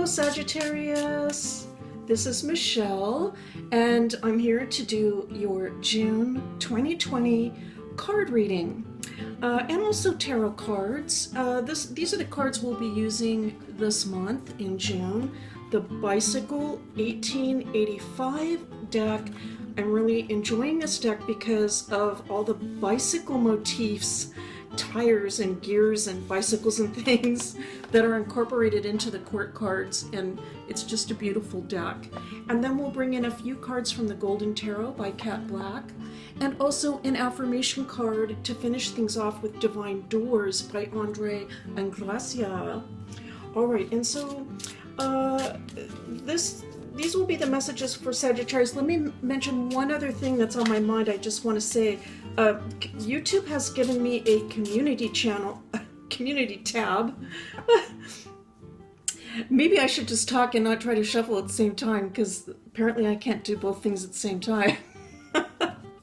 Hello, Sagittarius. This is Michelle, and I'm here to do your June 2020 card reading, and also tarot cards. These are the cards we'll be using this month in June. The Bicycle 1885 deck. I'm really enjoying this deck because of all the bicycle motifs, tires and gears and bicycles and things that are incorporated into the court cards, and it's just a beautiful deck. And then we'll bring in a few cards from the Golden Tarot by Cat Black, and also an affirmation card to finish things off with Divine Doors by Andre and Gracia. All right, and so these will be the messages for Sagittarius. Let me mention one other thing that's on my mind. I just want to say, YouTube has given me a community channel, community tab. Maybe I should just talk and not try to shuffle at the same time, because apparently I can't do both things at the same time.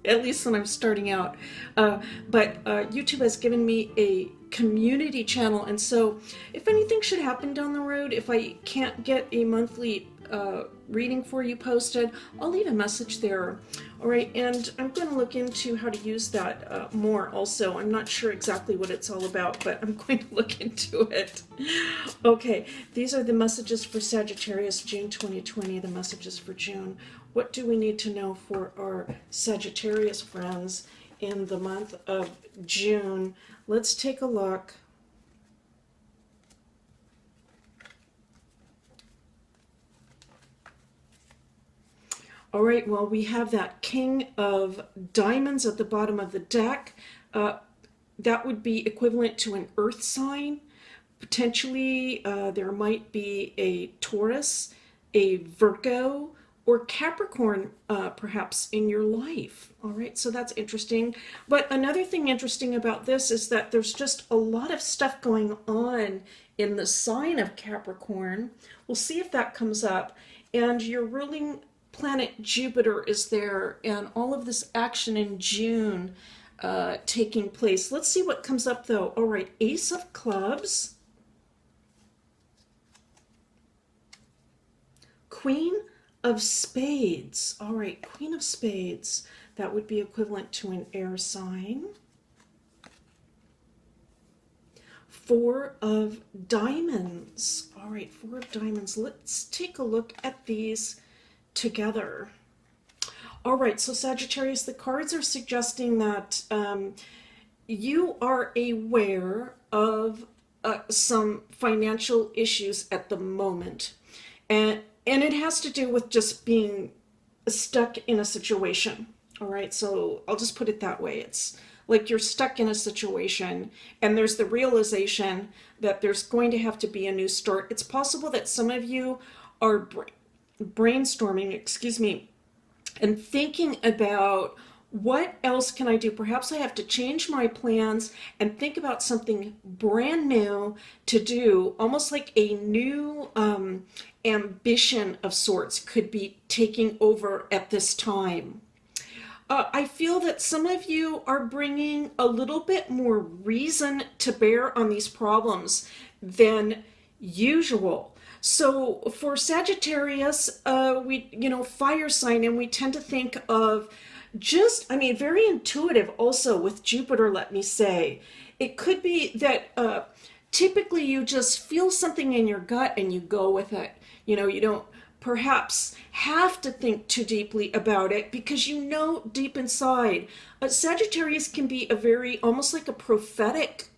At least when I'm starting out. But YouTube has given me a community channel, and so if anything should happen down the road, if I can't get a monthly reading for you posted, I'll leave a message there. All right, and I'm going to look into how to use that more also. I'm not sure exactly what it's all about, but I'm going to look into it. Okay, these are the messages for Sagittarius, June 2020, the messages for June. What do we need to know for our Sagittarius friends in the month of June? Let's take a look. All right, well, we have that King of Diamonds at the bottom of the deck. That would be equivalent to an earth sign. Potentially, there might be a Taurus, a Virgo, or Capricorn perhaps in your life. All right, so that's interesting. But another thing interesting about this is that there's just a lot of stuff going on in the sign of Capricorn. We'll see if that comes up. And your ruling planet Jupiter is there, and all of this action in June taking place. Let's see what comes up though. All right, Ace of Clubs, Queen of Spades. All right, Queen of Spades. That would be equivalent to an air sign. Four of Diamonds. All right, Four of Diamonds. Let's take a look at these together. All right, so Sagittarius, the cards are suggesting that you are aware of some financial issues at the moment, and it has to do with just being stuck in a situation. All right, so I'll just put it that way. It's like you're stuck in a situation, and there's the realization that there's going to have to be a new start. It's possible that some of you are brainstorming, excuse me, and thinking about what else can I do. Perhaps I have to change my plans and think about something brand new to do, almost like a new ambition of sorts could be taking over at this time. I feel that some of you are bringing a little bit more reason to bear on these problems than usual. So for Sagittarius, fire sign, and we tend to think of very intuitive also with Jupiter, let me say. It could be that typically you just feel something in your gut and you go with it. You know, you don't perhaps have to think too deeply about it because you know deep inside. Sagittarius can be almost like a prophetic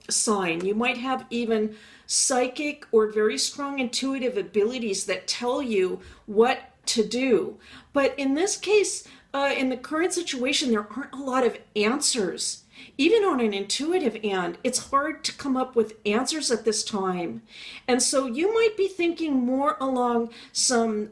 sign. You might have even psychic or very strong intuitive abilities that tell you what to do. But in this case, in the current situation, there aren't a lot of answers. Even on an intuitive end, it's hard to come up with answers at this time. And so you might be thinking more along some,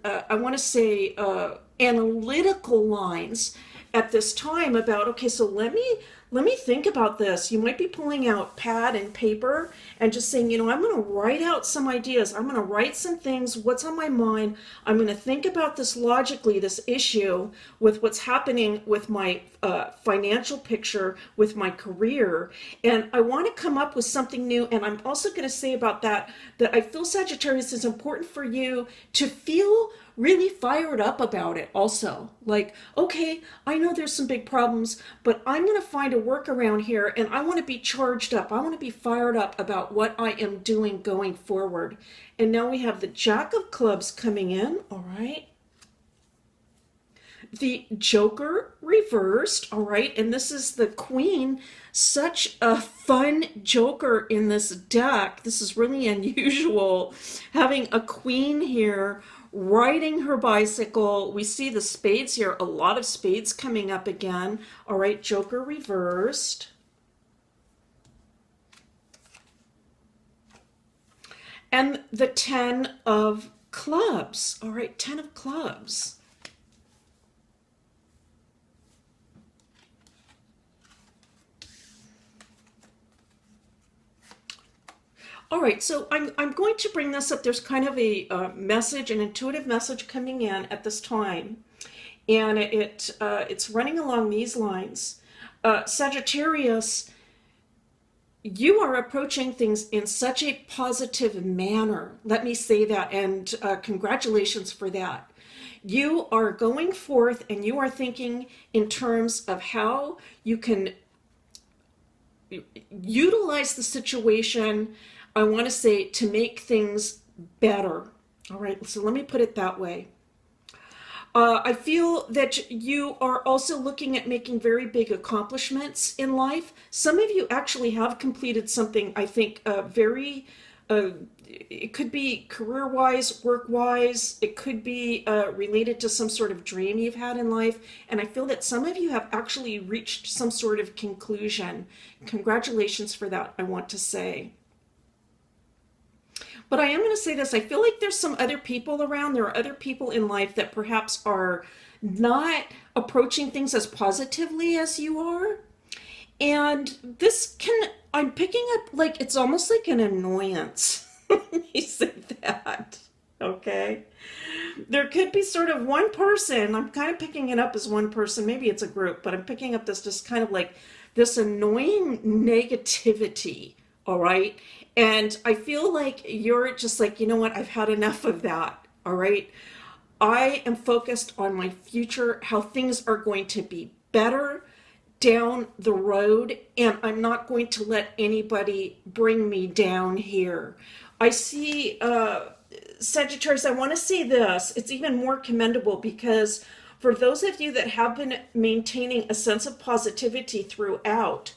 analytical lines at this time about, okay, so let me let me think about this. You might be pulling out pad and paper and just saying, I'm going to write out some ideas. I'm going to write some things, what's on my mind. I'm going to think about this logically, this issue with what's happening with my financial picture, with my career. And I want to come up with something new. And I'm also going to say about that I feel, Sagittarius, is important for you to feel really fired up about it also. Like, okay, I know there's some big problems, but I'm going to find a workaround here, and I want to be charged up. I want to be fired up about what I am doing going forward. And now we have the Jack of Clubs coming in, all right? The Joker reversed, all right? And this is the Queen. Such a fun Joker in this deck. This is really unusual, having a Queen here riding her bicycle. We see the spades here, a lot of spades coming up again. All right, Joker reversed. And the 10 of clubs. All right, 10 of clubs. All right, so I'm going to bring this up. There's kind of a message, an intuitive message coming in at this time, and it's running along these lines. Sagittarius, you are approaching things in such a positive manner. Let me say that, and congratulations for that. You are going forth and you are thinking in terms of how you can utilize the situation, I want to say, to make things better. All right, so let me put it that way. I feel that you are also looking at making very big accomplishments in life. Some of you actually have completed something, I think, it could be career-wise, work-wise, it could be related to some sort of dream you've had in life, and I feel that some of you have actually reached some sort of conclusion. Congratulations for that, I want to say. But I am going to say this, I feel like there's some other people around, there are other people in life that perhaps are not approaching things as positively as you are. And this I'm picking up, like, it's almost like an annoyance. Let me say that, okay? There could be sort of one person, I'm kind of picking it up as one person, maybe it's a group, but I'm picking up this just kind of like this annoying negativity, all right? And I feel like you're just like, you know what, I've had enough of that, all right? I am focused on my future, how things are going to be better down the road, and I'm not going to let anybody bring me down here. I see, Sagittarius, I want to say this, it's even more commendable because for those of you that have been maintaining a sense of positivity throughout,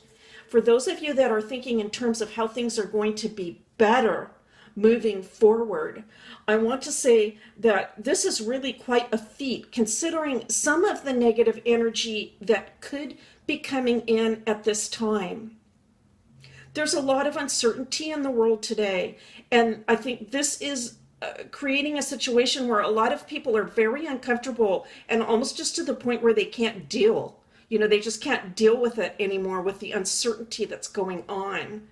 for those of you that are thinking in terms of how things are going to be better moving forward, I want to say that this is really quite a feat considering some of the negative energy that could be coming in at this time. There's a lot of uncertainty in the world today, and I think this is creating a situation where a lot of people are very uncomfortable and almost just to the point where they can't deal. They just can't deal with it anymore with the uncertainty that's going on.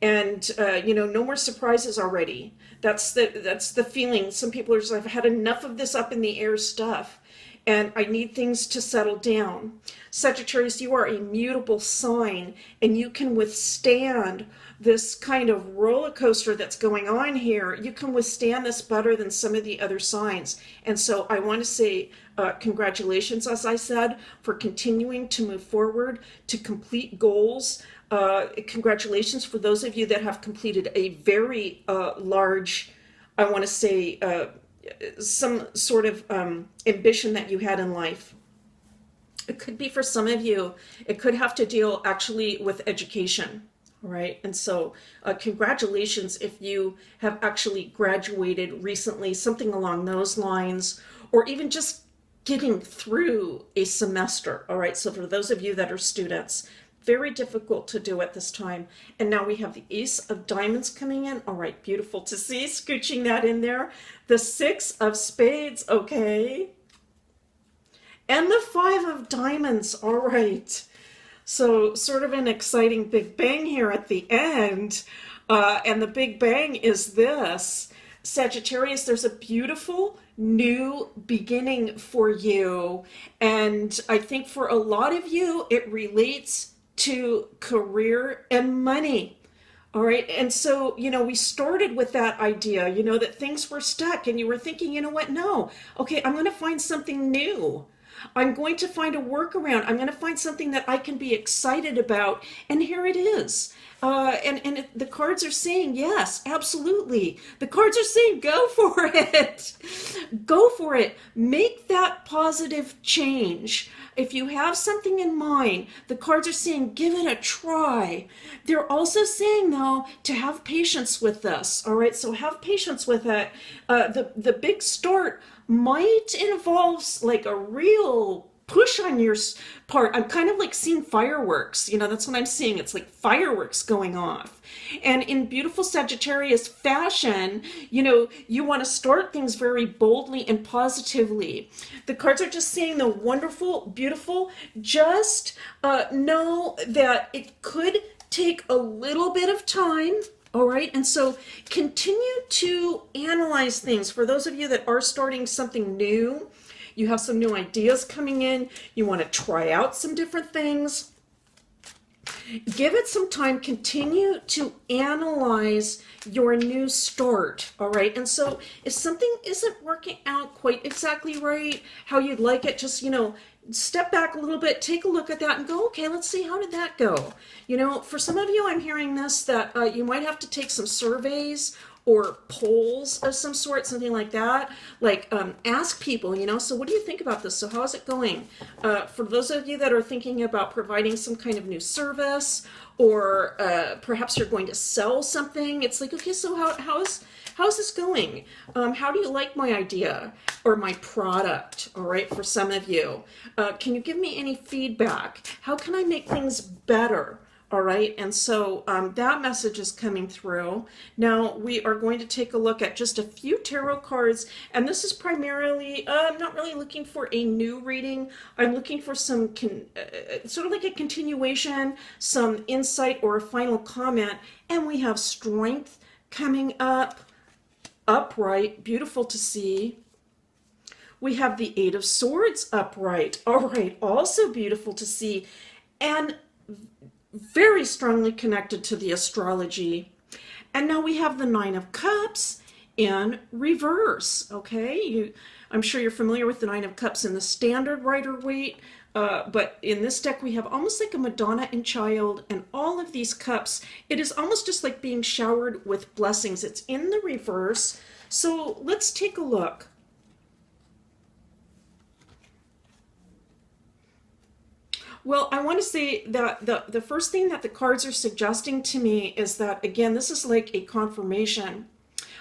And, no more surprises already. That's the feeling. Some people are just like, I've had enough of this up in the air stuff, and I need things to settle down. Sagittarius, you are a mutable sign, and you can withstand this kind of roller coaster that's going on here. You can withstand this better than some of the other signs. And so I want to say congratulations, as I said, for continuing to move forward, to complete goals. Congratulations for those of you that have completed a very large, I want to say, some sort of ambition that you had in life. It could be for some of you, it could have to deal actually with education. All right, and so congratulations if you have actually graduated recently, something along those lines, or even just getting through a semester. All right, so for those of you that are students, very difficult to do at this time. And now we have the Ace of Diamonds coming in. All right, beautiful to see, scooching that in there. The 6 of Spades, okay. And the 5 of Diamonds, all right. So sort of an exciting big bang here at the end. And the big bang is this. Sagittarius, there's a beautiful new beginning for you. And I think for a lot of you, it relates to career and money. All right. And so, we started with that idea, that things were stuck and you were thinking, you know what? No. Okay, I'm going to find something new. I'm going to find a workaround. I'm going to find something that I can be excited about. And here it is. The cards are saying, yes, absolutely. The cards are saying, go for it. Go for it. Make that positive change. If you have something in mind, the cards are saying, give it a try. They're also saying, though, to have patience with this. All right, so have patience with it. The big start might involve like a real push on your part. I'm kind of like seeing fireworks. That's what I'm seeing. It's like fireworks going off. And in beautiful Sagittarius fashion, you want to start things very boldly and positively. The cards are just saying the wonderful, beautiful, just know that it could take a little bit of time. All right, and so continue to analyze things. For those of you that are starting something new, you have some new ideas coming in, you want to try out some different things. Give it some time, continue to analyze your new start, all right? And so if something isn't working out quite exactly right, how you'd like it, just, step back a little bit, take a look at that and go, okay, let's see, how did that go? For some of you, I'm hearing this, that you might have to take some surveys or polls of some sort, something like that. Like ask people, so what do you think about this? So how is it going? For those of you that are thinking about providing some kind of new service, or perhaps you're going to sell something, it's like, okay, so how's this going? How do you like my idea or my product? All right, for some of you, can you give me any feedback? How can I make things better? All right, and so that message is coming through. Now we are going to take a look at just a few tarot cards, and this is primarily, I'm not really looking for a new reading. I'm looking for some, sort of like a continuation, some insight or a final comment, and we have Strength coming up, upright, beautiful to see. We have the Eight of Swords upright, all right, also beautiful to see, and very strongly connected to the astrology. And now we have the Nine of Cups in reverse, okay? I'm sure you're familiar with the Nine of Cups in the standard Rider-Waite, but in this deck we have almost like a Madonna and Child, and all of these cups, it is almost just like being showered with blessings. It's in the reverse. So let's take a look. Well, I want to say that the first thing that the cards are suggesting to me is that, again, this is like a confirmation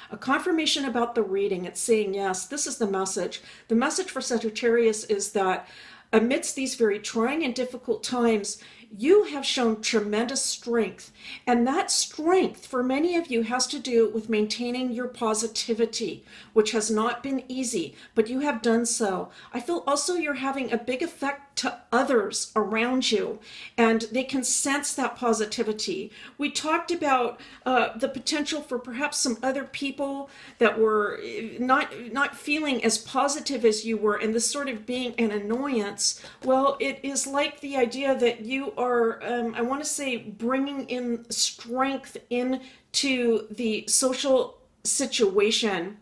about the reading. It's saying, yes, this is the message. The message for Sagittarius is that amidst these very trying and difficult times, you have shown tremendous strength. And that strength for many of you has to do with maintaining your positivity, which has not been easy, but you have done so. I feel also you're having a big effect to others around you, and they can sense that positivity. We talked about the potential for perhaps some other people that were not feeling as positive as you were, and this sort of being an annoyance. Well, it is like the idea that you are, I want to say, bringing in strength into the social situation.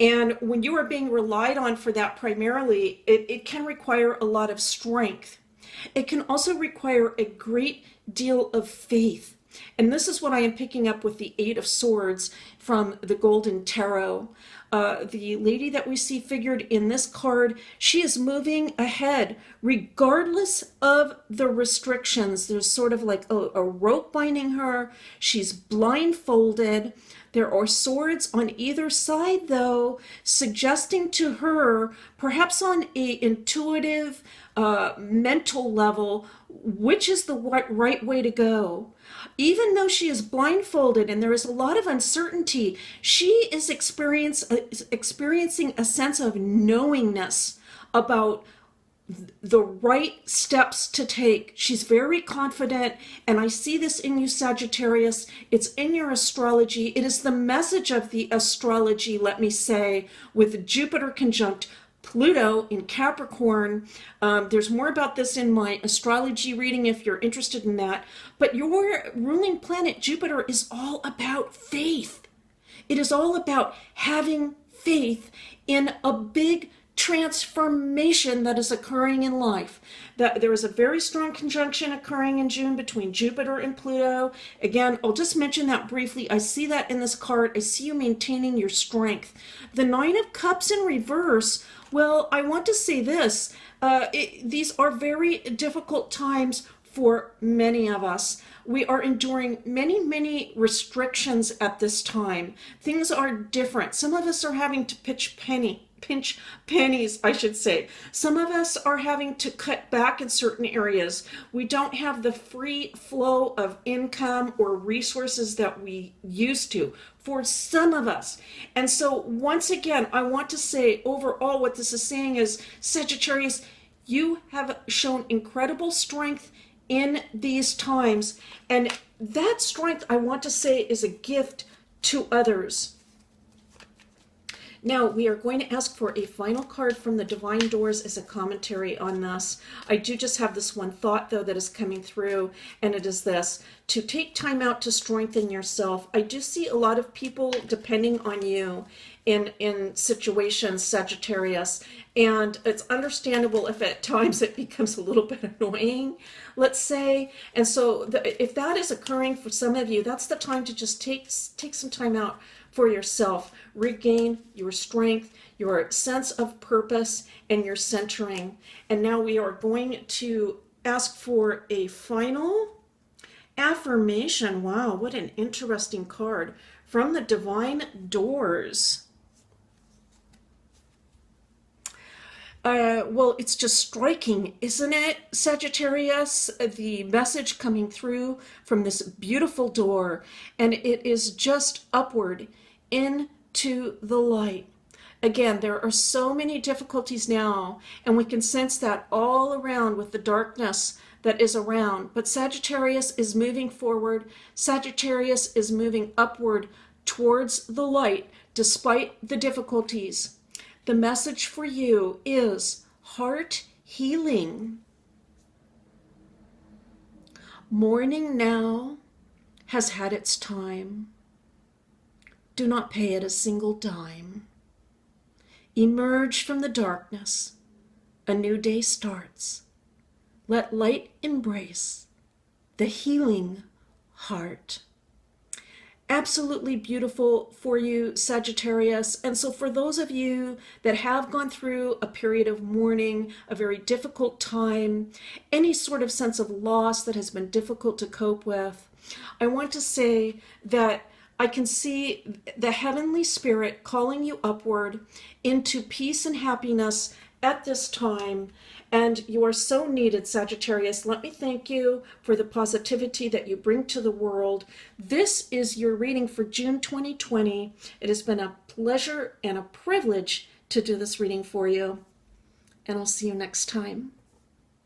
And when you are being relied on for that primarily, it can require a lot of strength. It can also require a great deal of faith. And this is what I am picking up with the Eight of Swords from the Golden Tarot. The lady that we see figured in this card, she is moving ahead regardless of the restrictions. There's sort of like a rope binding her. She's blindfolded. There are swords on either side, though, suggesting to her, perhaps on an intuitive, mental level, which is the right way to go. Even though she is blindfolded and there is a lot of uncertainty, she is experiencing a sense of knowingness about the right steps to take. She's very confident, and I see this in you, Sagittarius. It's in your astrology. It is the message of the astrology, let me say, with Jupiter conjunct Pluto in Capricorn. There's more about this in my astrology reading if you're interested in that. But your ruling planet, Jupiter, is all about faith. It is all about having faith in a big transformation that is occurring in life. That there is a very strong conjunction occurring in June between Jupiter and Pluto. Again, I'll just mention that briefly. I see that in this card. I see you maintaining your strength. The Nine of Cups in reverse, well, I want to say this. These are very difficult times for many of us. We are enduring many restrictions at this time. Things are different. Some of us are having to pinch pennies, I should say. Some of us are having to cut back in certain areas. We don't have the free flow of income or resources that we used to for some of us. And so once again, I want to say overall what this is saying is, Sagittarius, you have shown incredible strength in these times. And that strength, I want to say, is a gift to others. Now, we are going to ask for a final card from the Divine Doors as a commentary on this. I do just have this one thought, though, that is coming through, and it is this: to take time out to strengthen yourself. I do see a lot of people depending on you in situations, Sagittarius, and it's understandable if at times it becomes a little bit annoying, let's say. And so if that is occurring for some of you, that's the time to just take some time out for yourself, regain your strength, your sense of purpose, and your centering. And now we are going to ask for a final affirmation. Wow, what an interesting card from the Divine Doors. Well, it's just striking, isn't it, Sagittarius? The message coming through from this beautiful door, and it is just upward into the light. Again, there are so many difficulties now, and we can sense that all around with the darkness that is around. But Sagittarius is moving forward. Sagittarius is moving upward towards the light despite the difficulties. The message for you is heart healing. Mourning now has had its time. Do not pay it a single dime. Emerge from the darkness. A new day starts. Let light embrace the healing heart. Absolutely beautiful for you, Sagittarius. And so for those of you that have gone through a period of mourning, a very difficult time, any sort of sense of loss that has been difficult to cope with, I want to say that I can see the heavenly spirit calling you upward into peace and happiness at this time. And you are so needed, Sagittarius. Let me thank you for the positivity that you bring to the world. This is your reading for June 2020. It has been a pleasure and a privilege to do this reading for you. And I'll see you next time.